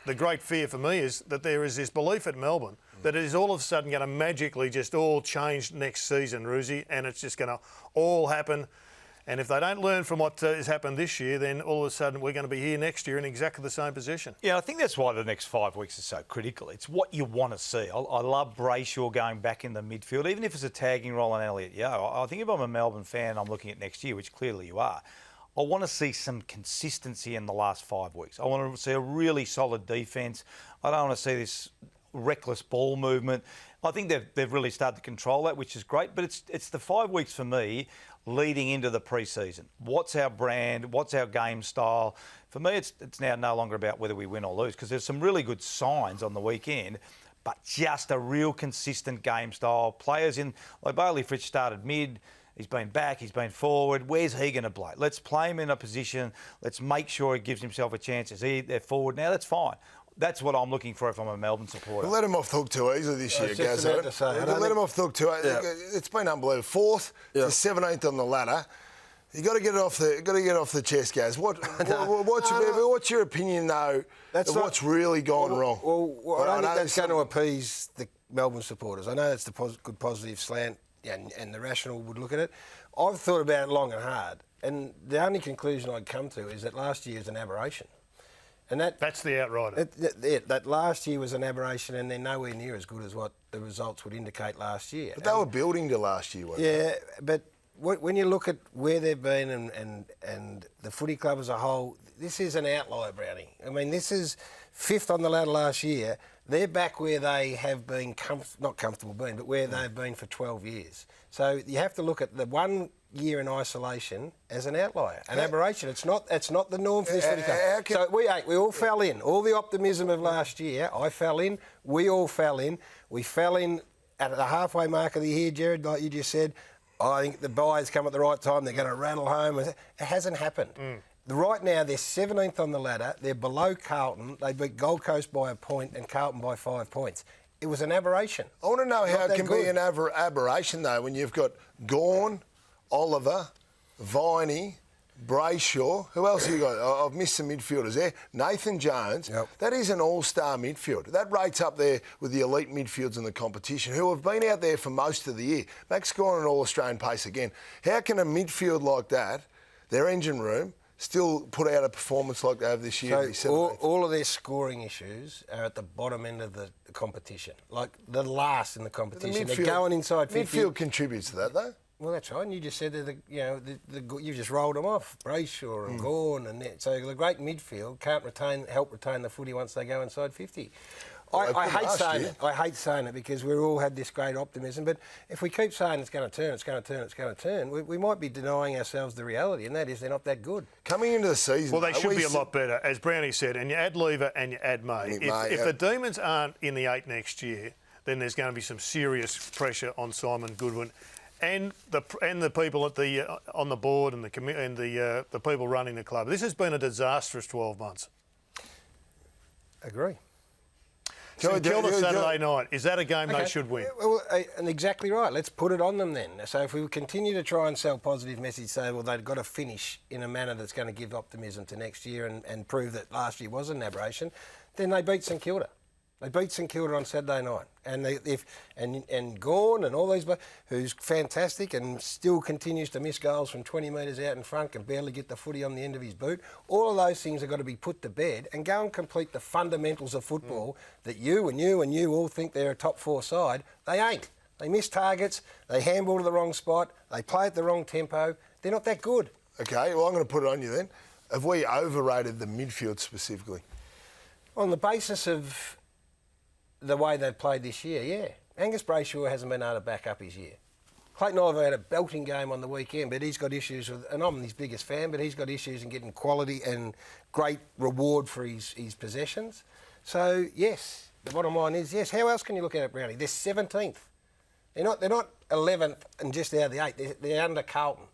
the great fear for me is that there is this belief at Melbourne that it is all of a sudden going to magically just all change next season, Ruzi, and it's just going to all happen. And if they don't learn from what has happened this year, then all of a sudden we're going to be here next year in exactly the same position. Yeah, I think that's why the next 5 weeks is so critical. It's what you want to see. I love Brayshaw going back in the midfield, even if it's a tagging role on Elliott Yeo. I think if I'm a Melbourne fan, I'm looking at next year, which clearly you are. I want to see some consistency in the last 5 weeks. I want to see a really solid defence. I don't want to see this reckless ball movement. I think they've really started to control that, which is great. But it's the 5 weeks for me leading into the pre-season. What's our brand? What's our game style? For me, it's now no longer about whether we win or lose, because there's some really good signs on the weekend, but just a real consistent game style. Players in, like Bailey Fritsch started mid, he's been back, he's been forward. Where's he going to play? Let's play him in a position. Let's make sure he gives himself a chance. They're forward now, that's fine. That's what I'm looking for if I'm a Melbourne supporter. We'll let him off the hook too easily this year, Gaz. We'll let him off the hook too. Yeah. It's been unbelievable. 4th to 17th on the ladder. You got to get it off the chest, Gaz. What's your opinion though? Of what's really gone wrong? Well, I don't think that's going to appease the Melbourne supporters. I know that's the good positive slant, and the rational would look at it. I've thought about it long and hard, and the only conclusion I'd come to is that last year is an aberration. And that's the outrider. That last year was an aberration, and they're nowhere near as good as what the results would indicate last year. But they were building to last year, weren't they? Yeah, but when you look at where they've been and the footy club as a whole, this is an outlier, Brownie. I mean, this is 5th on the ladder last year. They're back where they have been, not comfortable being, but where they've been for 12 years. So you have to look at the 1 year in isolation as an outlier, an aberration. It's not the norm for this footy club. So we all fell in. All the optimism of last year, I fell in. We all fell in. We fell in at the halfway mark of the year, Jared, like you just said. I think the buyers come at the right time. They're going to rattle home. It hasn't happened. Right now, they're 17th on the ladder. They're below Carlton. They beat Gold Coast by a point and Carlton by 5 points. It was an aberration. I want to know how it can be an aberration, though, when you've got Gawn, Oliver, Viney, Brayshaw. Who else have you got? I've missed some midfielders there. Nathan Jones. Yep. That is an all-star midfield. That rates up there with the elite midfields in the competition who have been out there for most of the year. Max Gawn an all-Australian pace again. How can a midfield like that, their engine room, still put out a performance like they have this year? So all of their scoring issues are at the bottom end of the competition, like the last in the competition. They're going inside 50. Midfield contributes to that, though. Well, that's right. And you just said that you just rolled them off, Brayshaw and Gawn, and so the great midfield can't help retain the footy once they go inside 50. I hate saying it because we've all had this great optimism, but if we keep saying it's going to turn, it's going to turn, it's going to turn, we might be denying ourselves the reality, and that is they're not that good. Coming into the season... Well, they should be a lot better, as Brownie said, and you add Lever and you add May. If the Demons aren't in the 8 next year, then there's going to be some serious pressure on Simon Goodwin and the people at on the board and the people running the club. This has been a disastrous 12 months. Agree. So Kilda Saturday night, is that a game they should win? Well, and exactly right. Let's put it on them then. So if we continue to try and sell positive message, say, well, they've got to finish in a manner that's going to give optimism to next year and prove that last year was an aberration, then they beat St Kilda. They beat St Kilda on Saturday night, and Gawn and all these, who's fantastic and still continues to miss goals from 20 metres out in front, can barely get the footy on the end of his boot. All of those things have got to be put to bed and go and complete the fundamentals of football that you all think they're a top 4 side. They ain't. They miss targets. They handball to the wrong spot. They play at the wrong tempo. They're not that good. Okay, well I'm going to put it on you then. Have we overrated the midfield specifically? On the basis of the way they've played this year, yeah. Angus Brayshaw hasn't been able to back up his year. Clayton Oliver had a belting game on the weekend, but he's got issues with, and I'm his biggest fan, but he's got issues in getting quality and great reward for his possessions. So, yes, the bottom line is, yes, how else can you look at it, Brownie? They're 17th. They're not 11th and just out of the 8. They're under Carlton.